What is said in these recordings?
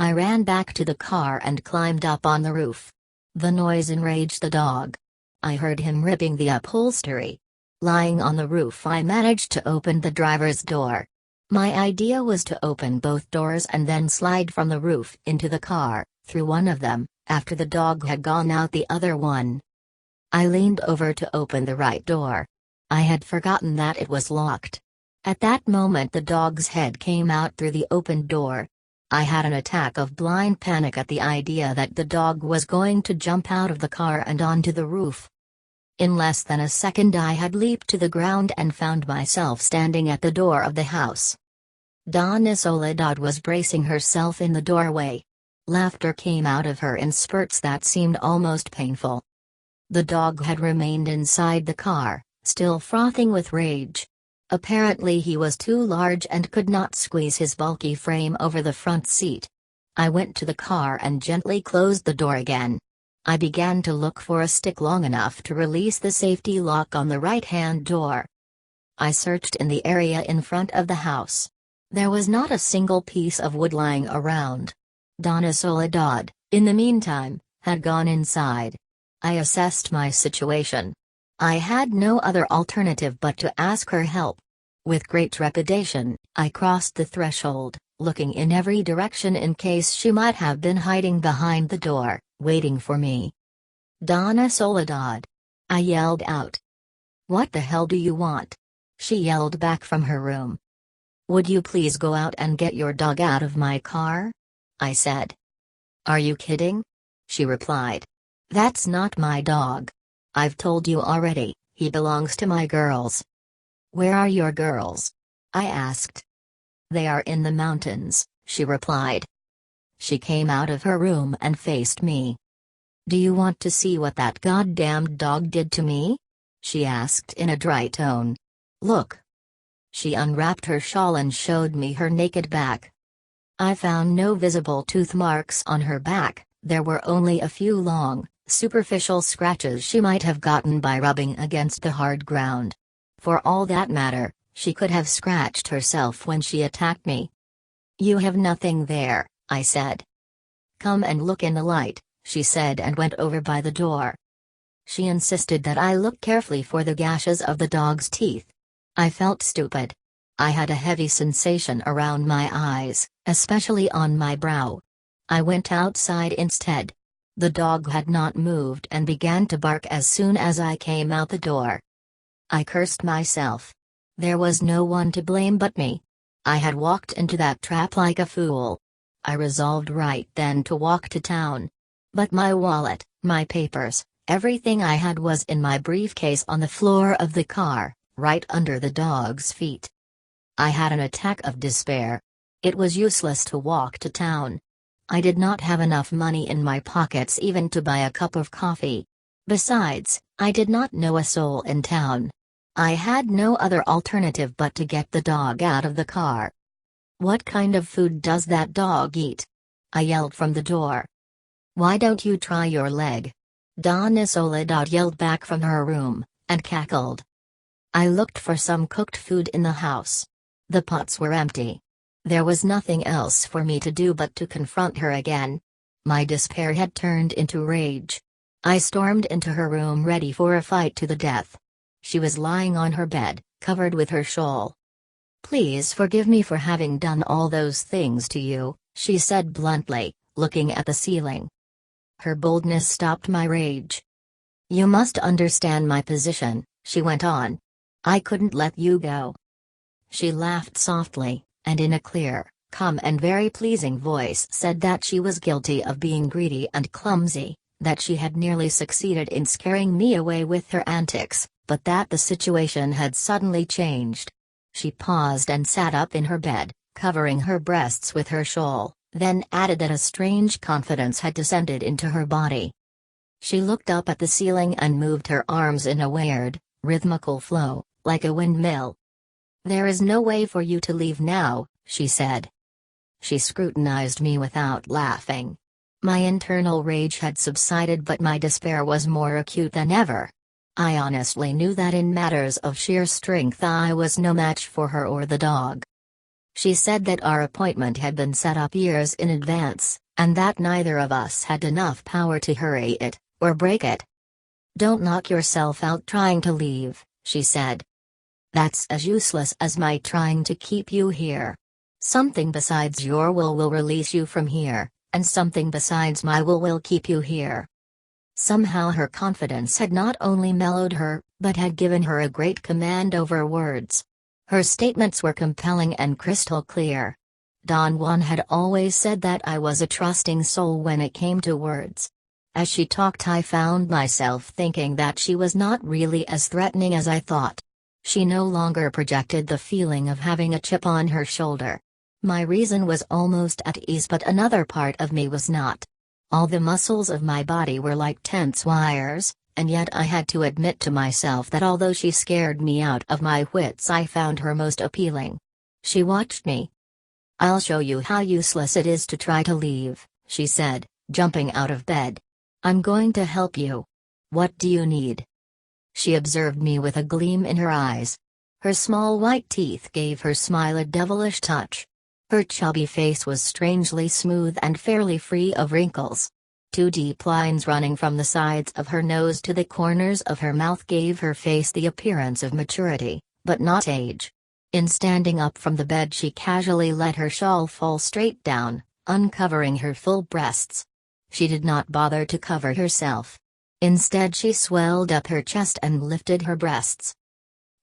I ran back to the car and climbed up on the roof. The noise enraged the dog. I heard him ripping the upholstery. Lying on the roof, I managed to open the driver's door. My idea was to open both doors and then slide from the roof into the car, through one of them, after the dog had gone out the other one. I leaned over to open the right door. I had forgotten that it was locked. At that moment the dog's head came out through the open door. I had an attack of blind panic at the idea that the dog was going to jump out of the car and onto the roof. In less than a second I had leaped to the ground and found myself standing at the door of the house. Donna Soledad was bracing herself in the doorway. Laughter came out of her in spurts that seemed almost painful. The dog had remained inside the car, still frothing with rage. Apparently he was too large and could not squeeze his bulky frame over the front seat. I went to the car and gently closed the door again. I began to look for a stick long enough to release the safety lock on the right-hand door. I searched in the area in front of the house. There was not a single piece of wood lying around. Donna Soledad, in the meantime, had gone inside. I assessed my situation. I had no other alternative but to ask her help. With great trepidation, I crossed the threshold, looking in every direction in case she might have been hiding behind the door, waiting for me. "Donna Soledad!" I yelled out. "What the hell do you want?" she yelled back from her room. "Would you please go out and get your dog out of my car?" I said. "Are you kidding?" she replied. "That's not my dog. I've told you already, he belongs to my girls." "Where are your girls?" I asked. "They are in the mountains," she replied. She came out of her room and faced me. "Do you want to see what that goddamned dog did to me?" she asked in a dry tone. "Look." She unwrapped her shawl and showed me her naked back. I found no visible tooth marks on her back, there were only a few long, superficial scratches she might have gotten by rubbing against the hard ground. For all that matter, she could have scratched herself when she attacked me. "You have nothing there," I said. "Come and look in the light," she said and went over by the door. She insisted that I look carefully for the gashes of the dog's teeth. I felt stupid. I had a heavy sensation around my eyes, especially on my brow. I went outside instead. The dog had not moved and began to bark as soon as I came out the door. I cursed myself. There was no one to blame but me. I had walked into that trap like a fool. I resolved right then to walk to town. But my wallet, my papers, everything I had was in my briefcase on the floor of the car, right under the dog's feet. I had an attack of despair. It was useless to walk to town. I did not have enough money in my pockets even to buy a cup of coffee. Besides, I did not know a soul in town. I had no other alternative but to get the dog out of the car. "What kind of food does that dog eat?" I yelled from the door. "Why don't you try your leg?" Donna Soledad yelled back from her room, and cackled. I looked for some cooked food in the house. The pots were empty. There was nothing else for me to do but to confront her again. My despair had turned into rage. I stormed into her room ready for a fight to the death. She was lying on her bed, covered with her shawl. "Please forgive me for having done all those things to you," she said bluntly, looking at the ceiling. Her boldness stopped my rage. "You must understand my position," she went on. "I couldn't let you go." She laughed softly, and in a clear, calm and very pleasing voice said that she was guilty of being greedy and clumsy, that she had nearly succeeded in scaring me away with her antics, but that the situation had suddenly changed. She paused and sat up in her bed, covering her breasts with her shawl, then added that a strange confidence had descended into her body. She looked up at the ceiling and moved her arms in a weird, rhythmical flow, like a windmill. "There is no way for you to leave now," she said. She scrutinized me without laughing. My internal rage had subsided, but my despair was more acute than ever. I honestly knew that in matters of sheer strength I was no match for her or the dog. She said that our appointment had been set up years in advance, and that neither of us had enough power to hurry it, or break it. "Don't knock yourself out trying to leave," she said. "That's as useless as my trying to keep you here. Something besides your will release you from here, and something besides my will keep you here." Somehow her confidence had not only mellowed her, but had given her a great command over words. Her statements were compelling and crystal clear. Don Juan had always said that I was a trusting soul when it came to words. As she talked, I found myself thinking that she was not really as threatening as I thought. She no longer projected the feeling of having a chip on her shoulder. My reason was almost at ease, but another part of me was not. All the muscles of my body were like tense wires, and yet I had to admit to myself that although she scared me out of my wits, I found her most appealing. She watched me. "I'll show you how useless it is to try to leave," she said, jumping out of bed. "I'm going to help you. What do you need?" She observed me with a gleam in her eyes. Her small white teeth gave her smile a devilish touch. Her chubby face was strangely smooth and fairly free of wrinkles. 2 deep lines running from the sides of her nose to the corners of her mouth gave her face the appearance of maturity, but not age. In standing up from the bed, she casually let her shawl fall straight down, uncovering her full breasts. She did not bother to cover herself. Instead, she swelled up her chest and lifted her breasts.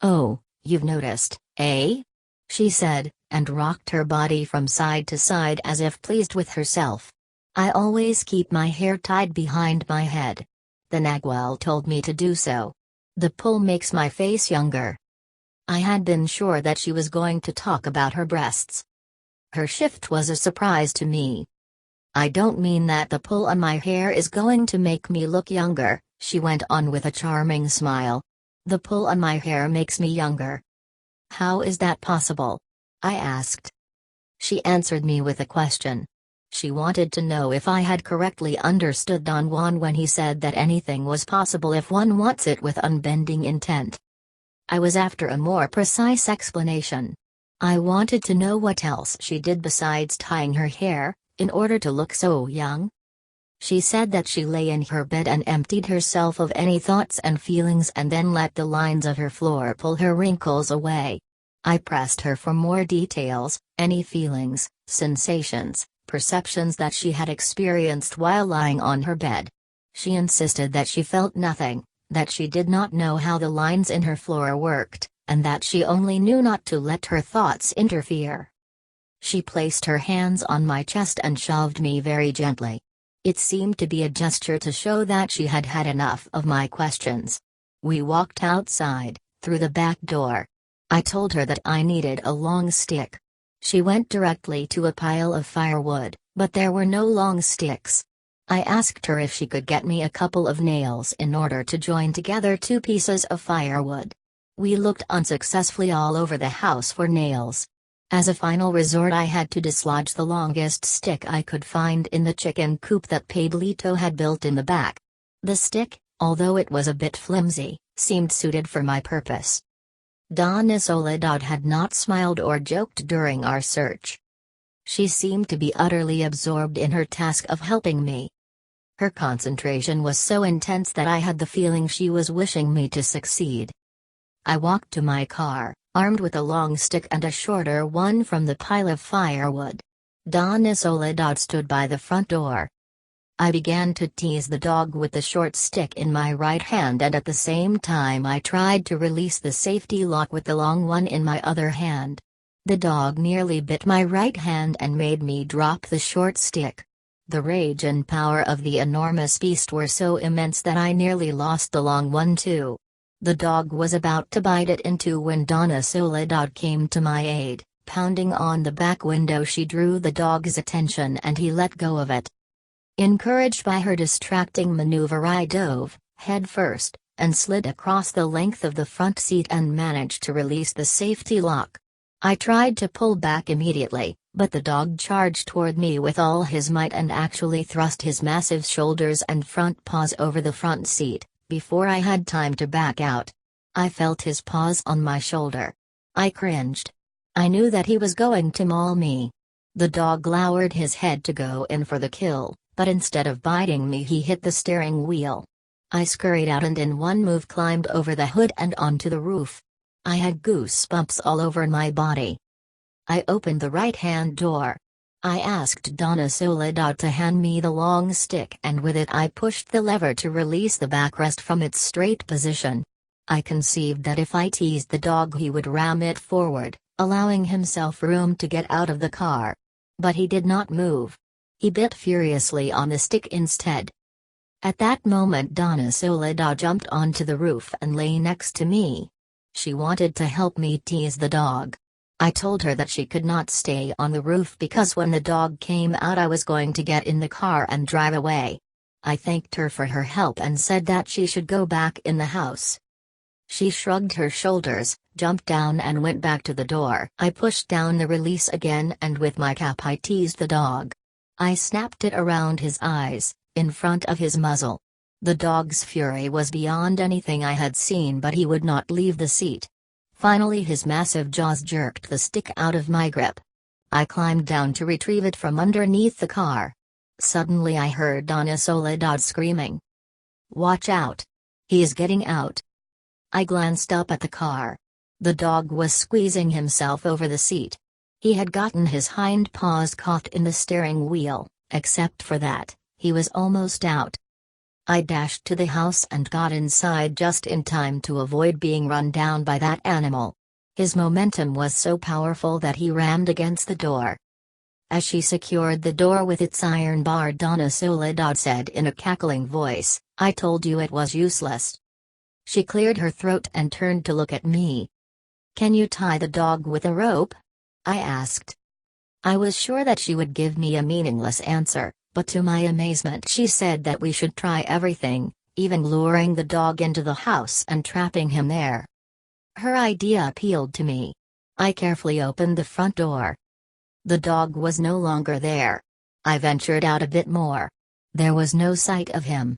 "Oh, you've noticed, eh?" she said, and rocked her body from side to side as if pleased with herself. "I always keep my hair tied behind my head. The Nagual told me to do so. The pull makes my face younger." I had been sure that she was going to talk about her breasts. Her shift was a surprise to me. "I don't mean that the pull on my hair is going to make me look younger," she went on with a charming smile. "The pull on my hair makes me younger." "How is that possible?" I asked. She answered me with a question. She wanted to know if I had correctly understood Don Juan when he said that anything was possible if one wants it with unbending intent. I was after a more precise explanation. I wanted to know what else she did besides tying her hair, in order to look so young. She said that she lay in her bed and emptied herself of any thoughts and feelings and then let the lines of her floor pull her wrinkles away. I pressed her for more details, any feelings, sensations, perceptions that she had experienced while lying on her bed. She insisted that she felt nothing, that she did not know how the lines in her floor worked, and that she only knew not to let her thoughts interfere. She placed her hands on my chest and shoved me very gently. It seemed to be a gesture to show that she had had enough of my questions. We walked outside, through the back door. I told her that I needed a long stick. She went directly to a pile of firewood, but there were no long sticks. I asked her if she could get me a couple of nails in order to join together 2 pieces of firewood. We looked unsuccessfully all over the house for nails. As a final resort, I had to dislodge the longest stick I could find in the chicken coop that Pablito had built in the back. The stick, although it was a bit flimsy, seemed suited for my purpose. Donna Soledad had not smiled or joked during our search. She seemed to be utterly absorbed in her task of helping me. Her concentration was so intense that I had the feeling she was wishing me to succeed. I walked to my car, armed with a long stick and a shorter one from the pile of firewood. Donna Soledad stood by the front door. I began to tease the dog with the short stick in my right hand, and at the same time I tried to release the safety lock with the long one in my other hand. The dog nearly bit my right hand and made me drop the short stick. The rage and power of the enormous beast were so immense that I nearly lost the long one too. The dog was about to bite it in two when Donna Soledad came to my aid. Pounding on the back window, she drew the dog's attention and he let go of it. Encouraged by her distracting maneuver, I dove, head first, and slid across the length of the front seat and managed to release the safety lock. I tried to pull back immediately, but the dog charged toward me with all his might and actually thrust his massive shoulders and front paws over the front seat, before I had time to back out. I felt his paws on my shoulder. I cringed. I knew that he was going to maul me. The dog lowered his head to go in for the kill, but instead of biting me he hit the steering wheel. I scurried out and in one move climbed over the hood and onto the roof. I had goosebumps all over my body. I opened the right-hand door. I asked Donna Soledad to hand me the long stick and with it I pushed the lever to release the backrest from its straight position. I conceived that if I teased the dog he would ram it forward, allowing himself room to get out of the car. But he did not move. He bit furiously on the stick instead. At that moment Donna Soledad jumped onto the roof and lay next to me. She wanted to help me tease the dog. I told her that she could not stay on the roof because when the dog came out I was going to get in the car and drive away. I thanked her for her help and said that she should go back in the house. She shrugged her shoulders, jumped down and went back to the door. I pushed down the release again and with my cap I teased the dog. I snapped it around his eyes, in front of his muzzle. The dog's fury was beyond anything I had seen but he would not leave the seat. Finally his massive jaws jerked the stick out of my grip. I climbed down to retrieve it from underneath the car. Suddenly I heard Donna Soledad screaming. "Watch out! He is getting out!" I glanced up at the car. The dog was squeezing himself over the seat. He had gotten his hind paws caught in the steering wheel, except for that, he was almost out. I dashed to the house and got inside just in time to avoid being run down by that animal. His momentum was so powerful that he rammed against the door. As she secured the door with its iron bar, Donna Soledad said in a cackling voice, "I told you it was useless." She cleared her throat and turned to look at me. "Can you tie the dog with a rope?" I asked. I was sure that she would give me a meaningless answer, but to my amazement she said that we should try everything, even luring the dog into the house and trapping him there. Her idea appealed to me. I carefully opened the front door. The dog was no longer there. I ventured out a bit more. There was no sight of him.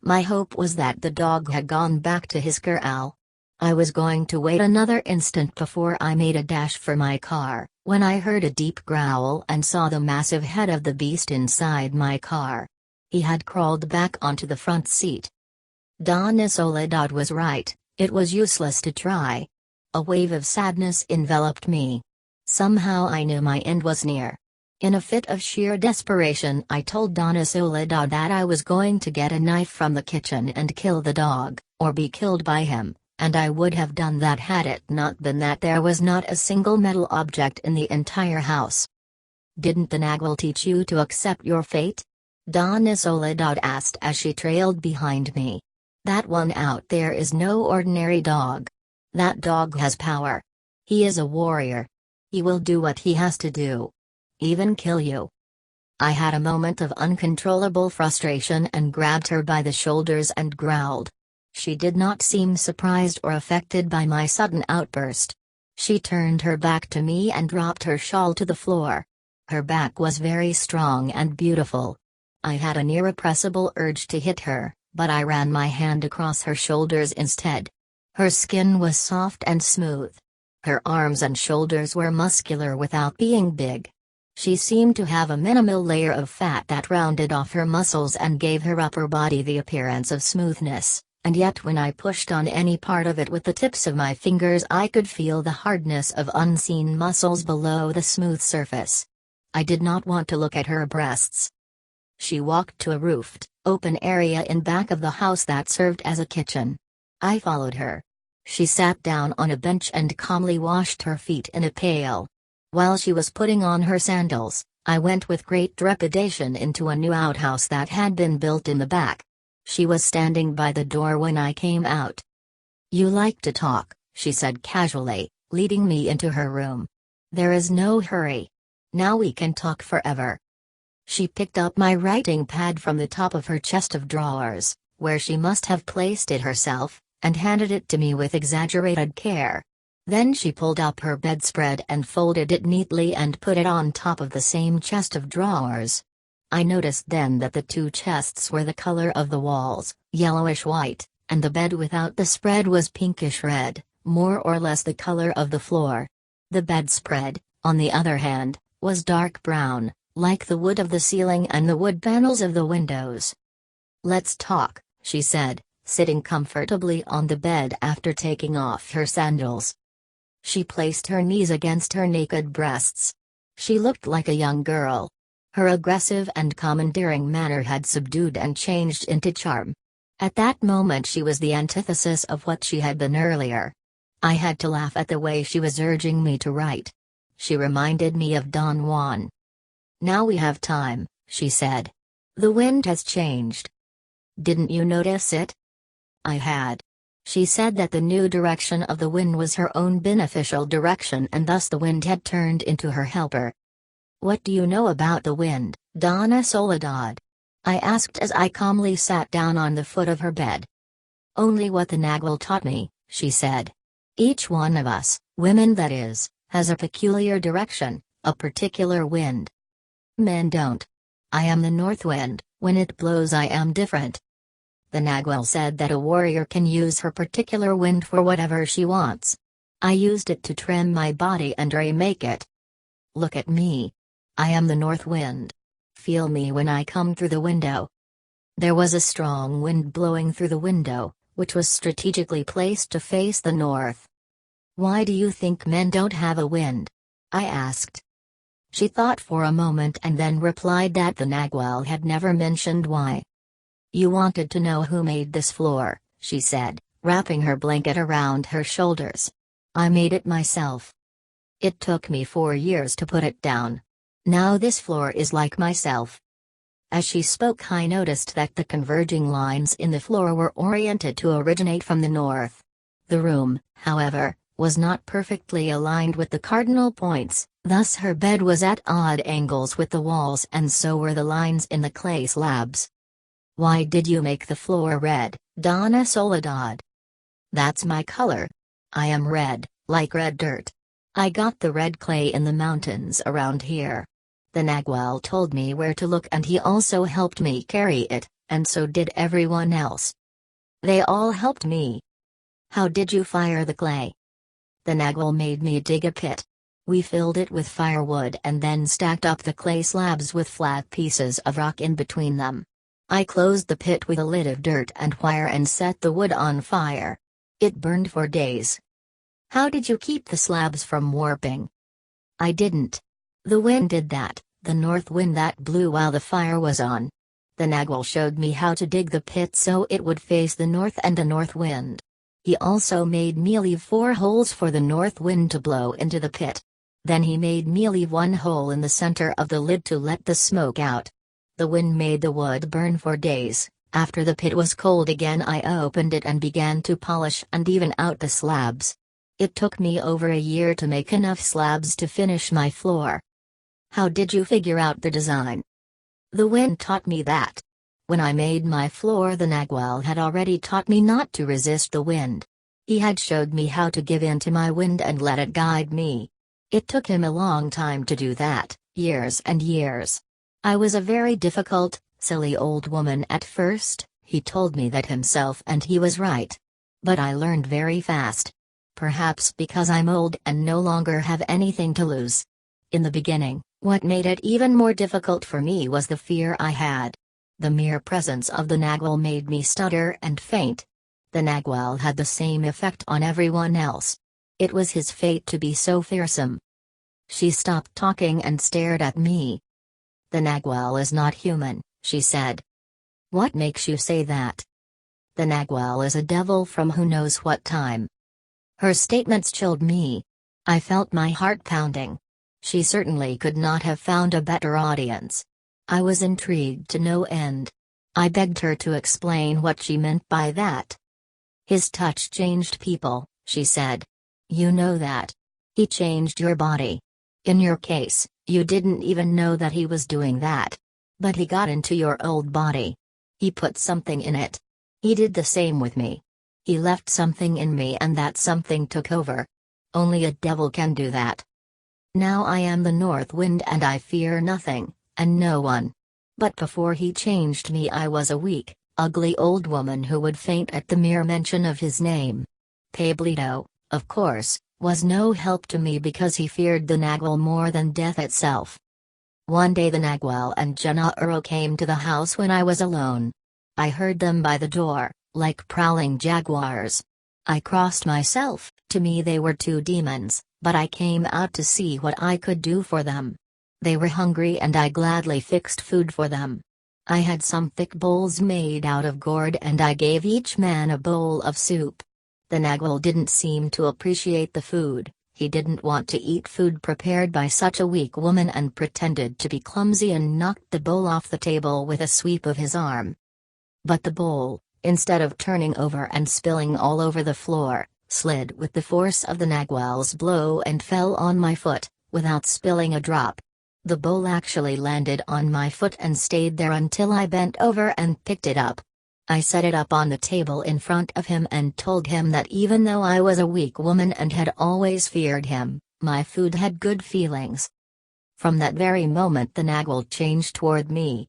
My hope was that the dog had gone back to his corral. I was going to wait another instant before I made a dash for my car, when I heard a deep growl and saw the massive head of the beast inside my car. He had crawled back onto the front seat. Donna Soledad was right, it was useless to try. A wave of sadness enveloped me. Somehow I knew my end was near. In a fit of sheer desperation I told Donna Soledad that I was going to get a knife from the kitchen and kill the dog, or be killed by him. And I would have done that had it not been that there was not a single metal object in the entire house. "Didn't the Nagual teach you to accept your fate?" Donna Soledad asked as she trailed behind me. "That one out there is no ordinary dog. That dog has power. He is a warrior. He will do what he has to do. Even kill you." I had a moment of uncontrollable frustration and grabbed her by the shoulders and growled. She did not seem surprised or affected by my sudden outburst. She turned her back to me and dropped her shawl to the floor. Her back was very strong and beautiful. I had an irrepressible urge to hit her, but I ran my hand across her shoulders instead. Her skin was soft and smooth. Her arms and shoulders were muscular without being big. She seemed to have a minimal layer of fat that rounded off her muscles and gave her upper body the appearance of smoothness. And yet when I pushed on any part of it with the tips of my fingers I could feel the hardness of unseen muscles below the smooth surface. I did not want to look at her breasts. She walked to a roofed, open area in back of the house that served as a kitchen. I followed her. She sat down on a bench and calmly washed her feet in a pail. While she was putting on her sandals, I went with great trepidation into a new outhouse that had been built in the back. She was standing by the door when I came out. "You like to talk," she said casually, leading me into her room. "There is no hurry. Now we can talk forever." She picked up my writing pad from the top of her chest of drawers, where she must have placed it herself, and handed it to me with exaggerated care. Then she pulled up her bedspread and folded it neatly and put it on top of the same chest of drawers. I noticed then that the two chests were the color of the walls, yellowish-white, and the bed without the spread was pinkish-red, more or less the color of the floor. The bedspread, on the other hand, was dark brown, like the wood of the ceiling and the wood panels of the windows. "Let's talk," she said, sitting comfortably on the bed after taking off her sandals. She placed her knees against her naked breasts. She looked like a young girl. Her aggressive and commandeering manner had subdued and changed into charm. At that moment she was the antithesis of what she had been earlier. I had to laugh at the way she was urging me to write. She reminded me of Don Juan. "Now we have time," she said. "The wind has changed." "Didn't you notice it?" I had. She said that the new direction of the wind was her own beneficial direction and thus the wind had turned into her helper. "What do you know about the wind, Donna Soledad?" I asked as I calmly sat down on the foot of her bed. "Only what the Nagual taught me," she said. "Each one of us, women that is, has a peculiar direction, a particular wind. Men don't. I am the north wind, when it blows I am different." The Nagual said that a warrior can use her particular wind for whatever she wants. I used it to trim my body and remake it. Look at me. I am the north wind. Feel me when I come through the window. There was a strong wind blowing through the window, which was strategically placed to face the north. "Why do you think men don't have a wind?" I asked. She thought for a moment and then replied that the Nagual had never mentioned why. "You wanted to know who made this floor," she said, wrapping her blanket around her shoulders. "I made it myself. It took me 4 years to put it down. Now this floor is like myself." As she spoke I noticed that the converging lines in the floor were oriented to originate from the north. The room, however, was not perfectly aligned with the cardinal points, thus her bed was at odd angles with the walls and so were the lines in the clay slabs. "Why did you make the floor red, Donna Soledad?" "That's my color. I am red, like red dirt. I got the red clay in the mountains around here. The Nagual told me where to look and he also helped me carry it, and so did everyone else. They all helped me." "How did you fire the clay?" "The Nagual made me dig a pit. We filled it with firewood and then stacked up the clay slabs with flat pieces of rock in between them. I closed the pit with a lid of dirt and wire and set the wood on fire. It burned for days." "How did you keep the slabs from warping?" "I didn't. The wind did that, the north wind that blew while the fire was on. The Nagual showed me how to dig the pit so it would face the north and the north wind. He also made me leave 4 holes for the north wind to blow into the pit. Then he made me leave 1 hole in the center of the lid to let the smoke out. The wind made the wood burn for days. After the pit was cold again I opened it and began to polish and even out the slabs. It took me over a year to make enough slabs to finish my floor." "How did you figure out the design?" "The wind taught me that. When I made my floor the Nagual had already taught me not to resist the wind. He had showed me how to give in to my wind and let it guide me. It took him a long time to do that, years and years. I was a very difficult, silly old woman at first," he told me that himself and he was right. "But I learned very fast. Perhaps because I'm old and no longer have anything to lose. In the beginning, what made it even more difficult for me was the fear I had. The mere presence of the Nagual made me stutter and faint. The Nagual had the same effect on everyone else. It was his fate to be so fearsome." She stopped talking and stared at me. "The Nagual is not human," she said. "What makes you say that?" "The Nagual is a devil from who knows what time." Her statements chilled me. I felt my heart pounding. She certainly could not have found a better audience. I was intrigued to no end. I begged her to explain what she meant by that. "His touch changed people," she said. "You know that. He changed your body. In your case, you didn't even know that he was doing that. But he got into your old body. He put something in it. He did the same with me. He left something in me and that something took over. Only a devil can do that. Now I am the north wind and I fear nothing, and no one. But before he changed me I was a weak, ugly old woman who would faint at the mere mention of his name. Pablito, of course, was no help to me because he feared the Nagwal more than death itself. One day the Nagwal and Gennaro came to the house when I was alone. I heard them by the door, like prowling jaguars. I crossed myself. To me they were two demons, but I came out to see what I could do for them. They were hungry and I gladly fixed food for them. I had some thick bowls made out of gourd and I gave each man a bowl of soup. The Nagwal didn't seem to appreciate the food. He didn't want to eat food prepared by such a weak woman and pretended to be clumsy and knocked the bowl off the table with a sweep of his arm. But the bowl, instead of turning over and spilling all over the floor, slid with the force of the Nagwal's blow and fell on my foot, without spilling a drop. The bowl actually landed on my foot and stayed there until I bent over and picked it up. I set it up on the table in front of him and told him that even though I was a weak woman and had always feared him, my food had good feelings. From that very moment the Nagwal changed toward me.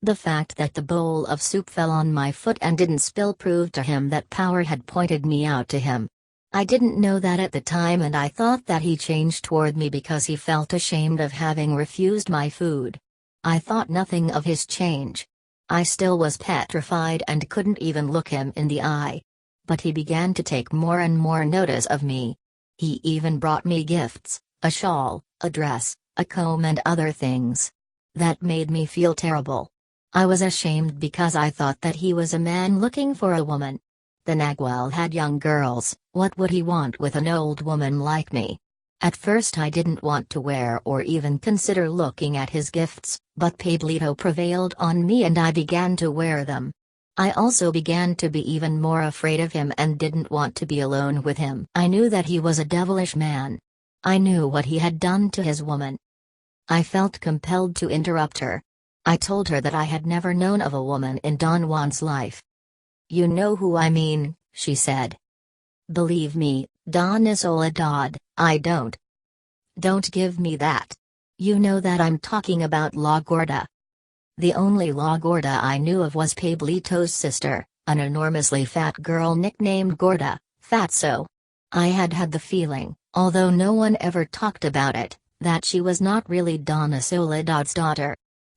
The fact that the bowl of soup fell on my foot and didn't spill proved to him that power had pointed me out to him. I didn't know that at the time and I thought that he changed toward me because he felt ashamed of having refused my food. I thought nothing of his change. I still was petrified and couldn't even look him in the eye. But he began to take more and more notice of me. He even brought me gifts, a shawl, a dress, a comb and other things. That made me feel terrible. I was ashamed because I thought that he was a man looking for a woman. The Nagwal had young girls, what would he want with an old woman like me? At first I didn't want to wear or even consider looking at his gifts, but Pablito prevailed on me and I began to wear them. I also began to be even more afraid of him and didn't want to be alone with him. I knew that he was a devilish man. I knew what he had done to his woman. I felt compelled to interrupt her. I told her that I had never known of a woman in Don Juan's life. "You know who I mean," she said. "Believe me, Donna Soledad, I don't." "Don't give me that. You know that I'm talking about La Gorda." The only La Gorda I knew of was Pablito's sister, an enormously fat girl nicknamed Gorda, Fatso. I had the feeling, although no one ever talked about it, that she was not really Donna Soledad's daughter.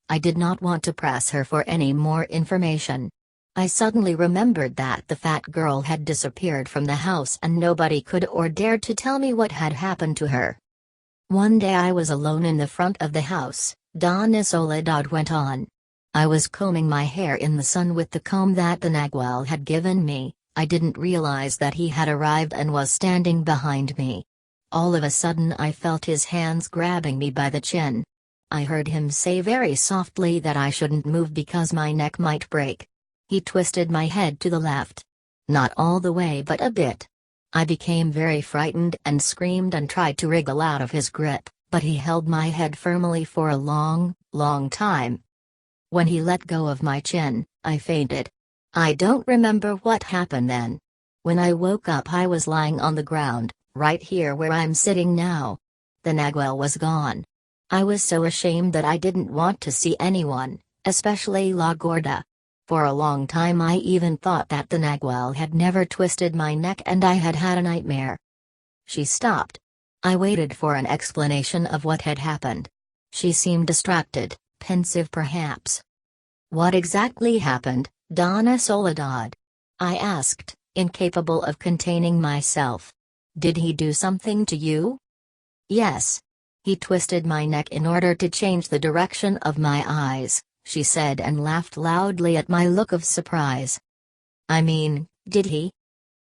I did not want to press her for any more information. I suddenly remembered that the fat girl had disappeared from the house and nobody could or dared to tell me what had happened to her. One day I was alone in the front of the house, Donna Soledad went on. I was combing my hair in the sun with the comb that the Nagwal had given me. I didn't realize that he had arrived and was standing behind me. All of a sudden I felt his hands grabbing me by the chin. I heard him say very softly that I shouldn't move because my neck might break. He twisted my head to the left. Not all the way but a bit. I became very frightened and screamed and tried to wriggle out of his grip, but he held my head firmly for a long, long time. When he let go of my chin, I fainted. I don't remember what happened then. When I woke up I was lying on the ground, right here where I'm sitting now. The Nagwal was gone. I was so ashamed that I didn't want to see anyone, especially La Gorda. For a long time I even thought that the Nagwal had never twisted my neck and I had had a nightmare. She stopped. I waited for an explanation of what had happened. She seemed distracted, pensive perhaps. "What exactly happened, Donna Soledad?" I asked, incapable of containing myself. "Did he do something to you?" "Yes. He twisted my neck in order to change the direction of my eyes," she said and laughed loudly at my look of surprise. "I mean, did he?"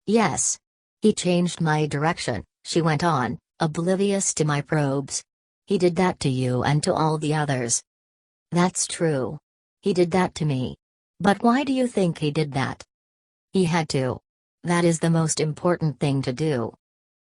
"Yes. He changed my direction," she went on, oblivious to my probes. "He did that to you and to all the others." "That's true. He did that to me. But why do you think he did that?" "He had to. That is the most important thing to do."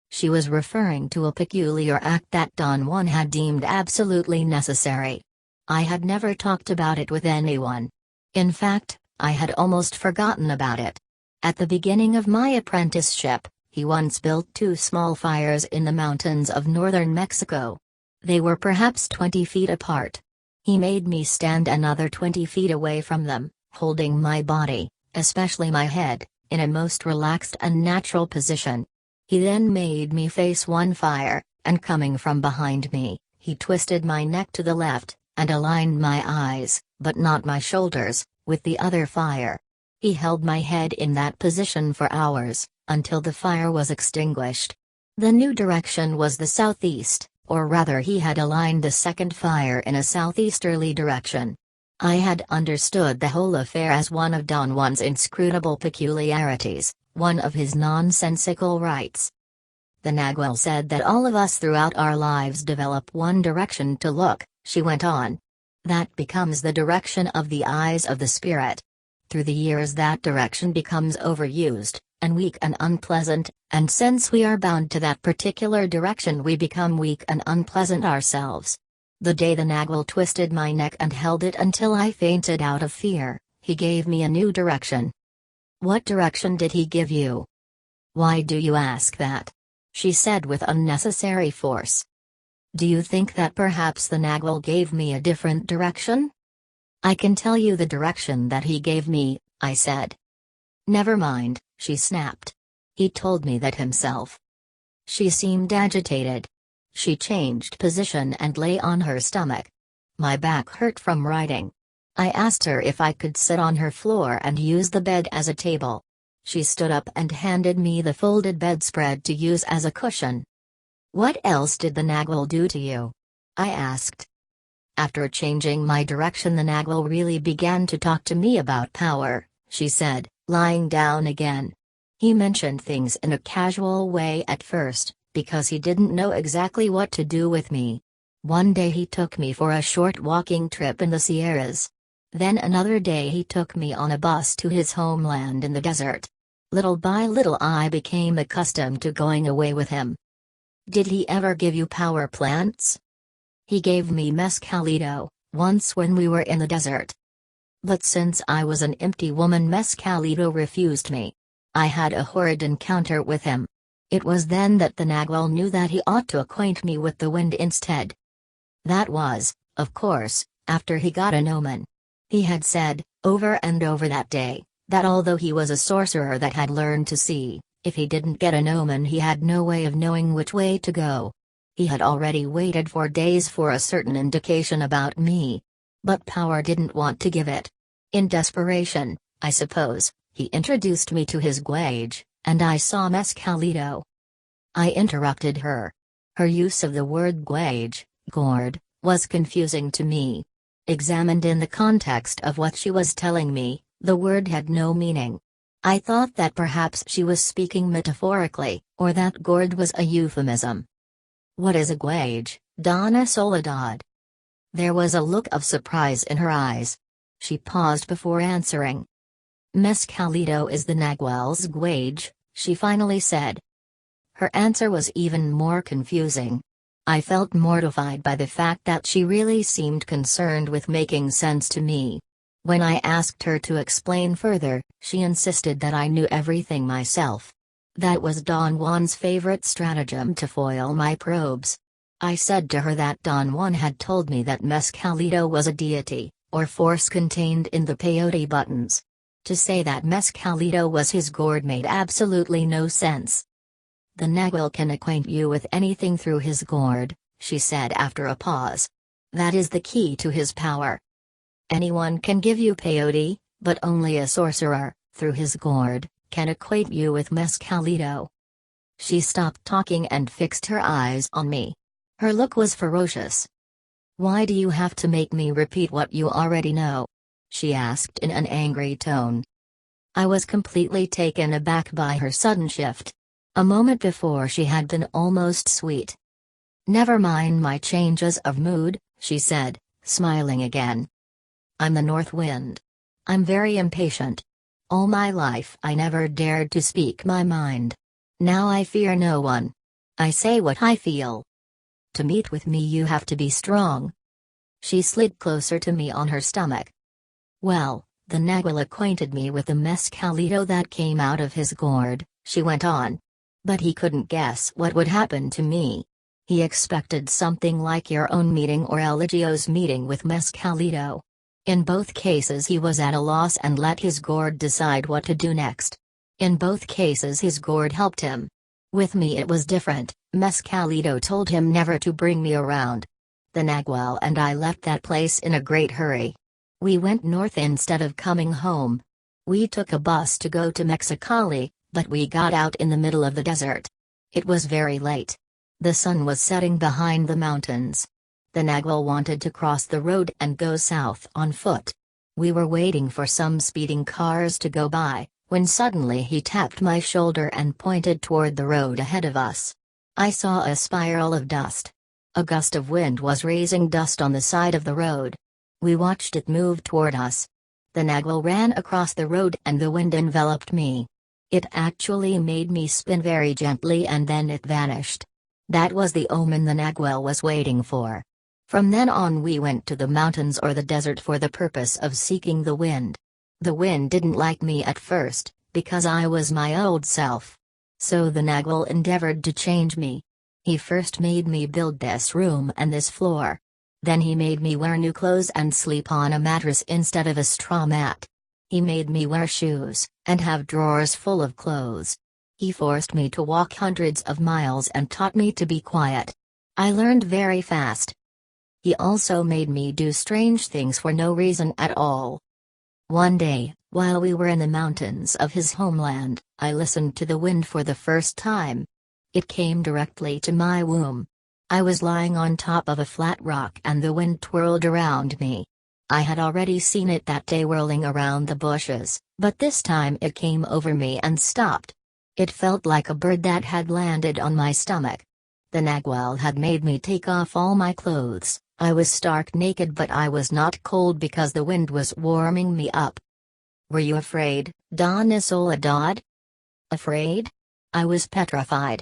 She was referring to a peculiar act that Don Juan had deemed absolutely necessary. I had never talked about it with anyone. In fact, I had almost forgotten about it. At the beginning of my apprenticeship, he once built 2 small fires in the mountains of northern Mexico. They were perhaps 20 feet apart. He made me stand another 20 feet away from them, holding my body, especially my head, in a most relaxed and natural position. He then made me face one fire, and coming from behind me, he twisted my neck to the left, and aligned my eyes, but not my shoulders, with the other fire. He held my head in that position for hours, until the fire was extinguished. The new direction was the southeast, or rather he had aligned the second fire in a southeasterly direction. I had understood the whole affair as one of Don Juan's inscrutable peculiarities, one of his nonsensical rites. The Nagual said that all of us throughout our lives develop one direction to look, she went on. That becomes the direction of the eyes of the spirit. Through the years that direction becomes overused, and weak and unpleasant, and since we are bound to that particular direction we become weak and unpleasant ourselves. The day the Nagual twisted my neck and held it until I fainted out of fear, he gave me a new direction. What direction did he give you? Why do you ask that? She said with unnecessary force. Do you think that perhaps the Nagual gave me a different direction? I can tell you the direction that he gave me, I said. Never mind, she snapped. He told me that himself. She seemed agitated. She changed position and lay on her stomach. My back hurt from riding. I asked her if I could sit on her floor and use the bed as a table. She stood up and handed me the folded bedspread to use as a cushion. What else did the Nagual do to you? I asked. After changing my direction, the Nagual really began to talk to me about power, she said, lying down again. He mentioned things in a casual way at first, because he didn't know exactly what to do with me. One day he took me for a short walking trip in the Sierras. Then another day he took me on a bus to his homeland in the desert. Little by little I became accustomed to going away with him. Did he ever give you power plants? He gave me mescalito, once when we were in the desert. But since I was an empty woman, mescalito refused me. I had a horrid encounter with him. It was then that the Nagual knew that he ought to acquaint me with the wind instead. That was, of course, after he got an omen. He had said, over and over that day, that although he was a sorcerer that had learned to see, if he didn't get an omen he had no way of knowing which way to go. He had already waited for days for a certain indication about me. But power didn't want to give it. In desperation, I suppose, he introduced me to his guage, and I saw mescalito. I interrupted her. Her use of the word guage, gourd, was confusing to me. Examined in the context of what she was telling me, the word had no meaning. I thought that perhaps she was speaking metaphorically, or that gourd was a euphemism. What is a guage, Donna Soledad? There was a look of surprise in her eyes. She paused before answering. Mescalito is the Nagual's guage, she finally said. Her answer was even more confusing. I felt mortified by the fact that she really seemed concerned with making sense to me. When I asked her to explain further, she insisted that I knew everything myself. That was Don Juan's favorite stratagem to foil my probes. I said to her that Don Juan had told me that mescalito was a deity, or force contained in the peyote buttons. To say that mescalito was his gourd made absolutely no sense. The Nagual can acquaint you with anything through his gourd, she said after a pause. That is the key to his power. Anyone can give you peyote, but only a sorcerer, through his gourd, can acquaint you with mescalito. She stopped talking and fixed her eyes on me. Her look was ferocious. Why do you have to make me repeat what you already know? She asked in an angry tone. I was completely taken aback by her sudden shift. A moment before she had been almost sweet. Never mind my changes of mood, she said, smiling again. I'm the north wind. I'm very impatient. All my life I never dared to speak my mind. Now I fear no one. I say what I feel. To meet with me you have to be strong. She slid closer to me on her stomach. Well, the Nagual acquainted me with the mescalito that came out of his gourd, she went on. But he couldn't guess what would happen to me. He expected something like your own meeting or Eligio's meeting with mescalito. In both cases he was at a loss and let his gourd decide what to do next. In both cases his gourd helped him. With me it was different. Mescalito told him never to bring me around. The Nagual and I left that place in a great hurry. We went north instead of coming home. We took a bus to go to Mexicali, but we got out in the middle of the desert. It was very late. The sun was setting behind the mountains. The Nagual wanted to cross the road and go south on foot. We were waiting for some speeding cars to go by, when suddenly he tapped my shoulder and pointed toward the road ahead of us. I saw a spiral of dust. A gust of wind was raising dust on the side of the road. We watched it move toward us. The Nagual ran across the road and the wind enveloped me. It actually made me spin very gently and then it vanished. That was the omen the Nagual was waiting for. From then on we went to the mountains or the desert for the purpose of seeking the wind. The wind didn't like me at first, because I was my old self. So the Nagual endeavored to change me. He first made me build this room and this floor. Then he made me wear new clothes and sleep on a mattress instead of a straw mat. He made me wear shoes, and have drawers full of clothes. He forced me to walk hundreds of miles and taught me to be quiet. I learned very fast. He also made me do strange things for no reason at all. One day, while we were in the mountains of his homeland, I listened to the wind for the first time. It came directly to my womb. I was lying on top of a flat rock and the wind twirled around me. I had already seen it that day whirling around the bushes, but this time it came over me and stopped. It felt like a bird that had landed on my stomach. The Nagual had made me take off all my clothes. I was stark naked, but I was not cold because the wind was warming me up. Were you afraid, Don Isoladad? Afraid? I was petrified.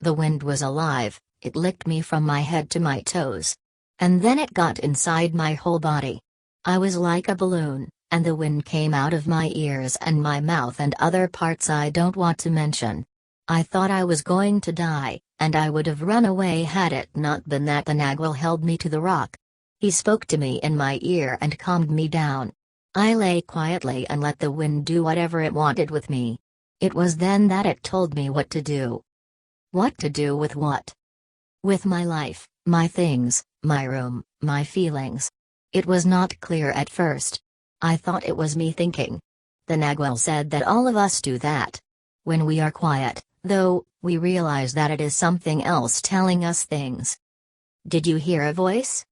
The wind was alive, it licked me from my head to my toes. And then it got inside my whole body. I was like a balloon, and the wind came out of my ears and my mouth and other parts I don't want to mention. I thought I was going to die, and I would have run away had it not been that the Nagual held me to the rock. He spoke to me in my ear and calmed me down. I lay quietly and let the wind do whatever it wanted with me. It was then that it told me what to do. What to do with what? With my life, my things, my room, my feelings. It was not clear at first. I thought it was me thinking. The Nagual said that all of us do that. When we are quiet, though, we realize that it is something else telling us things. Did you hear a voice?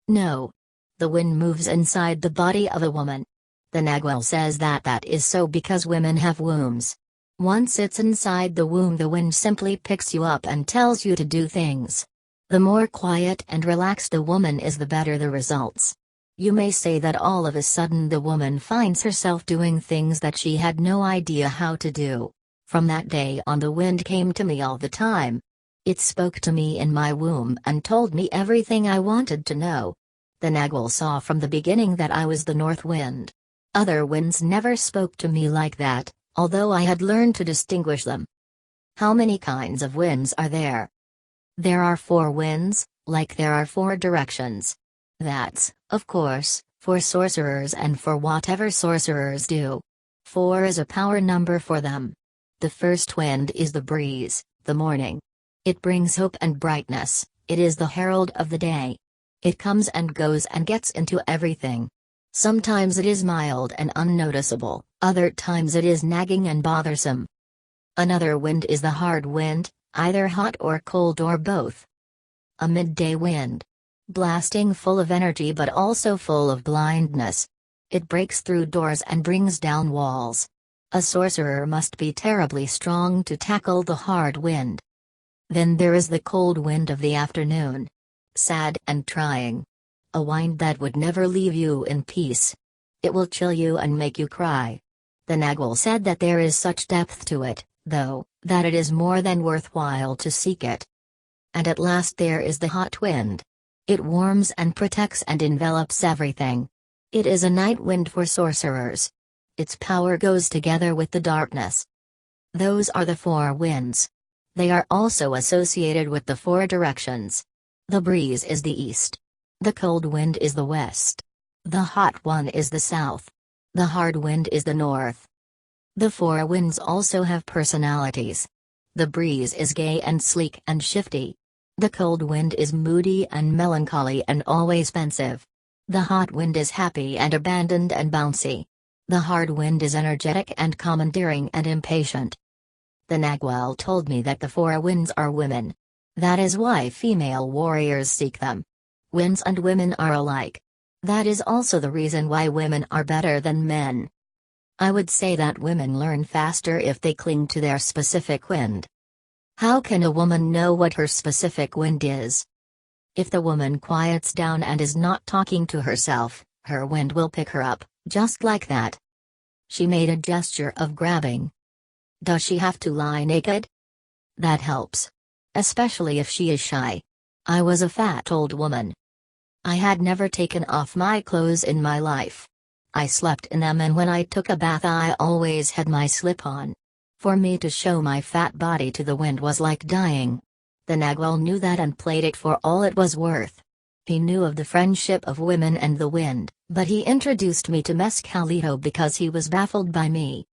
No. The wind moves inside the body of a woman. The Nagual says that that is so because women have wombs. Once it's inside the womb, the wind simply picks you up and tells you to do things. The more quiet and relaxed a woman is, the better the results. You may say that all of a sudden the woman finds herself doing things that she had no idea how to do. From that day on, the wind came to me all the time. It spoke to me in my womb and told me everything I wanted to know. The Nagual saw from the beginning that I was the north wind. Other winds never spoke to me like that, although I had learned to distinguish them. How many kinds of winds are there? There are 4 winds, like there are 4 directions. That's, of course, for sorcerers and for whatever sorcerers do. 4 is a power number for them. The first wind is the breeze, the morning. It brings hope and brightness, it is the herald of the day. It comes and goes and gets into everything. Sometimes it is mild and unnoticeable, other times it is nagging and bothersome. Another wind is the hard wind, either hot or cold or both. A midday wind. Blasting, full of energy but also full of blindness. It breaks through doors and brings down walls. A sorcerer must be terribly strong to tackle the hard wind. Then there is the cold wind of the afternoon. Sad and trying. A wind that would never leave you in peace. It will chill you and make you cry. The Nagual said that there is such depth to it, though, that it is more than worthwhile to seek it. And at last there is the hot wind. It warms and protects and envelops everything. It is a night wind for sorcerers. Its power goes together with the darkness. Those are the 4 winds. They are also associated with the 4 directions. The breeze is the east. The cold wind is the west. The hot one is the south. The hard wind is the north. The 4 winds also have personalities. The breeze is gay and sleek and shifty. The cold wind is moody and melancholy and always pensive. The hot wind is happy and abandoned and bouncy. The hard wind is energetic and commandeering and impatient. The Nagual told me that the four winds are women. That is why female warriors seek them. Winds and women are alike. That is also the reason why women are better than men. I would say that women learn faster if they cling to their specific wind. How can a woman know what her specific wind is? If the woman quiets down and is not talking to herself, her wind will pick her up, just like that. She made a gesture of grabbing. Does she have to lie naked? That helps. Especially if she is shy. I was a fat old woman. I had never taken off my clothes in my life. I slept in them, and when I took a bath I always had my slip on. For me to show my fat body to the wind was like dying. The Nagual knew that and played it for all it was worth. He knew of the friendship of women and the wind, but he introduced me to Mescalito because he was baffled by me.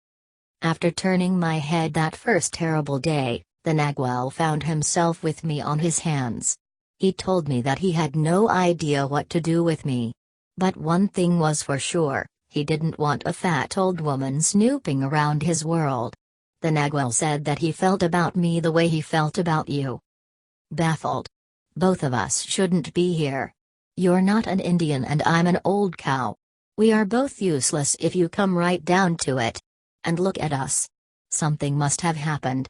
After turning my head that first terrible day, the Nagual found himself with me on his hands. He told me that he had no idea what to do with me. But one thing was for sure, he didn't want a fat old woman snooping around his world. The Nagual said that he felt about me the way he felt about you. Baffled. Both of us shouldn't be here. You're not an Indian and I'm an old cow. We are both useless if you come right down to it. And look at us. Something must have happened.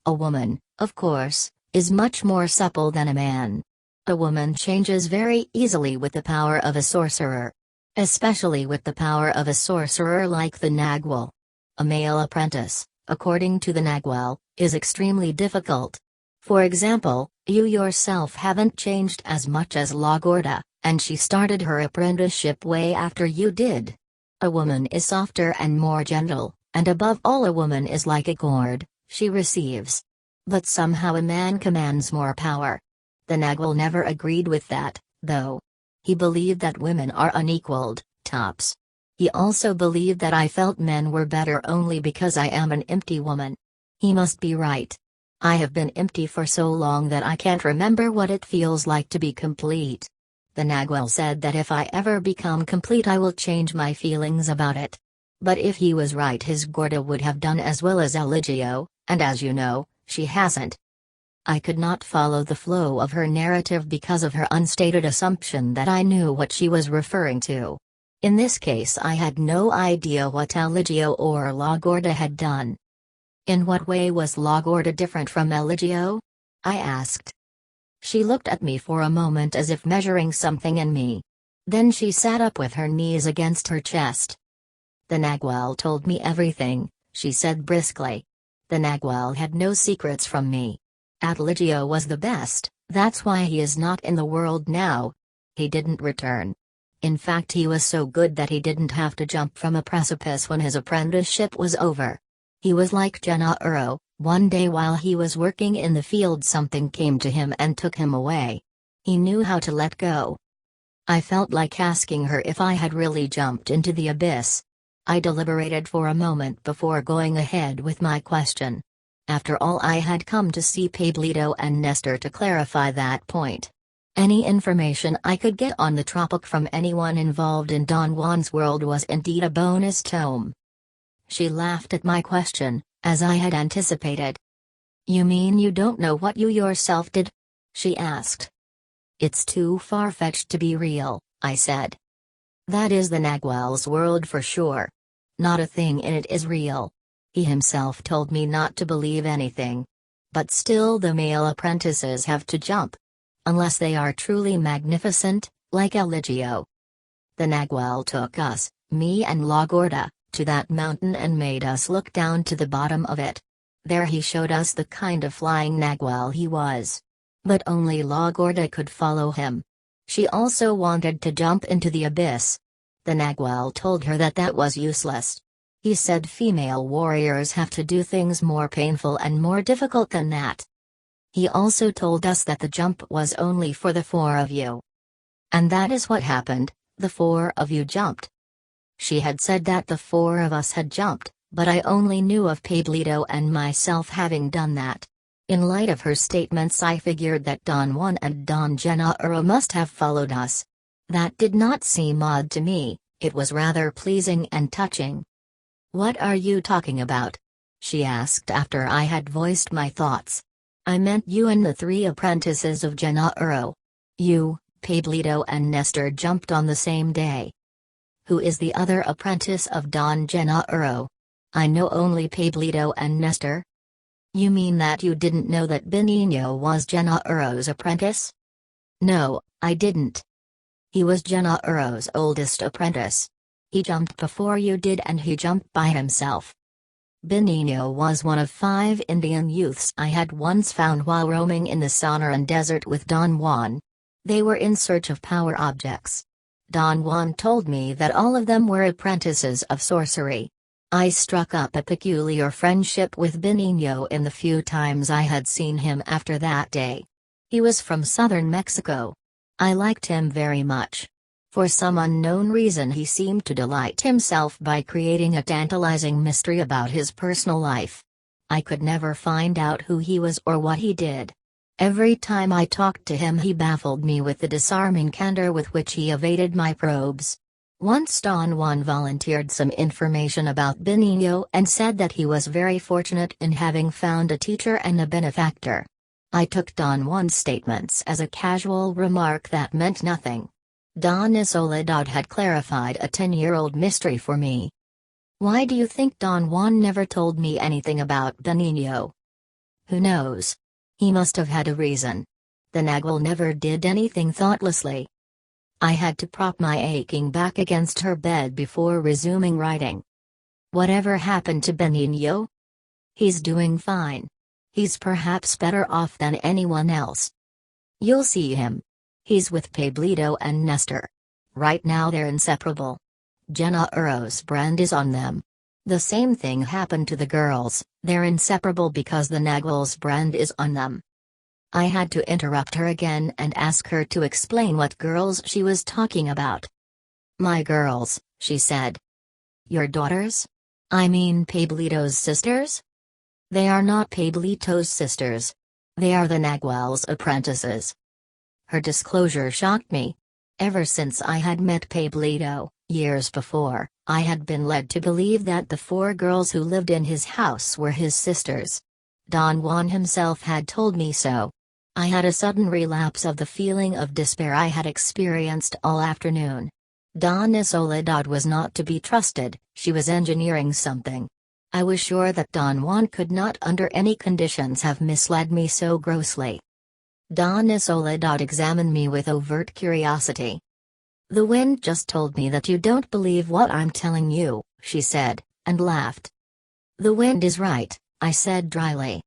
A woman, of course, is much more supple than a man. A woman changes very easily with the power of a sorcerer. Especially with the power of a sorcerer like the Nagual. A male apprentice, according to the Nagual, is extremely difficult. For example, you yourself haven't changed as much as La Gorda, and she started her apprenticeship way after you did. A woman is softer and more gentle, and above all a woman is like a cord, she receives. But somehow a man commands more power. The Nagual never agreed with that, though. He believed that women are unequaled, tops. He also believed that I felt men were better only because I am an empty woman. He must be right. I have been empty for so long that I can't remember what it feels like to be complete. The Nagual said that if I ever become complete I will change my feelings about it. But if he was right, his Gorda would have done as well as Eligio, and as you know, she hasn't. I could not follow the flow of her narrative because of her unstated assumption that I knew what she was referring to. In this case I had no idea what Eligio or La Gorda had done. In what way was La Gorda different from Eligio? I asked. She looked at me for a moment as if measuring something in me. Then she sat up with her knees against her chest. The Nagual told me everything, she said briskly. The Nagual had no secrets from me. Eligio was the best, that's why he is not in the world now. He didn't return. In fact, he was so good that he didn't have to jump from a precipice when his apprenticeship was over. He was like Gennaro. One day while he was working in the field something came to him and took him away. He knew how to let go. I felt like asking her if I had really jumped into the abyss. I deliberated for a moment before going ahead with my question. After all, I had come to see Pablito and Nestor to clarify that point. Any information I could get on the tropic from anyone involved in Don Juan's world was indeed a bonus tome. She laughed at my question, as I had anticipated. You mean you don't know what you yourself did? She asked. It's too far-fetched to be real, I said. That is the Nagual's world for sure. Not a thing in it is real. He himself told me not to believe anything. But still the male apprentices have to jump. Unless they are truly magnificent, like Eligio. The Nagual took us, me and La Gorda, to that mountain and made us look down to the bottom of it. There he showed us the kind of flying Nagual he was. But only La Gorda could follow him. She also wanted to jump into the abyss. The Nagual told her that that was useless. He said female warriors have to do things more painful and more difficult than that. He also told us that the jump was only for the four of you. And that is what happened, the four of you jumped. She had said that the four of us had jumped, But I only knew of Pablito and myself having done that. In light of her statements, I figured that Don Juan and Don Gennaro must have followed us. That did not seem odd to me, it was rather pleasing and touching. "What are you talking about?" she asked after I had voiced my thoughts. "I meant you and the 3 apprentices of Gennaro. You, Pablito and Nestor jumped on the same day." "Who is the other apprentice of Don Gennaro? I know only Pablito and Nestor." "You mean that you didn't know that Benigno was Gennaro's apprentice?" "No, I didn't. He was Gennaro's oldest apprentice. He jumped before you did and he jumped by himself. Benigno was one of 5 Indian youths I had once found while roaming in the Sonoran Desert with Don Juan. They were in search of power objects. Don Juan told me that all of them were apprentices of sorcery. I struck up a peculiar friendship with Benigno in the few times I had seen him after that day. He was from southern Mexico. I liked him very much. For some unknown reason he seemed to delight himself by creating a tantalizing mystery about his personal life. I could never find out who he was or what he did. Every time I talked to him he baffled me with the disarming candor with which he evaded my probes. Once Don Juan volunteered some information about Benigno and said that he was very fortunate in having found a teacher and a benefactor. I took Don Juan's statements as a casual remark that meant nothing. Donna Soledad had clarified a 10-year-old mystery for me. "Why do you think Don Juan never told me anything about Benigno?" "Who knows? He must have had a reason. The Nagual never did anything thoughtlessly." I had to prop my aching back against her bed before resuming writing. "Whatever happened to Benigno?" "He's doing fine. He's perhaps better off than anyone else. You'll see him. He's with Pablito and Nestor. Right now they're inseparable. Gennaro's brand is on them. The same thing happened to the girls, they're inseparable because the Nagual's brand is on them." I had to interrupt her again and ask her to explain what girls she was talking about. "My girls," she said. "Your daughters? I mean Pablito's sisters?" "They are not Pablito's sisters. They are the Nagual's apprentices." Her disclosure shocked me. Ever since I had met Pablito, years before, I had been led to believe that the 4 girls who lived in his house were his sisters. Don Juan himself had told me so. I had a sudden relapse of the feeling of despair I had experienced all afternoon. Donna Soledad was not to be trusted, she was engineering something. I was sure that Don Juan could not under any conditions have misled me so grossly. Donna Soledad examined me with overt curiosity. "The wind just told me that you don't believe what I'm telling you," she said, and laughed. "The wind is right," I said dryly.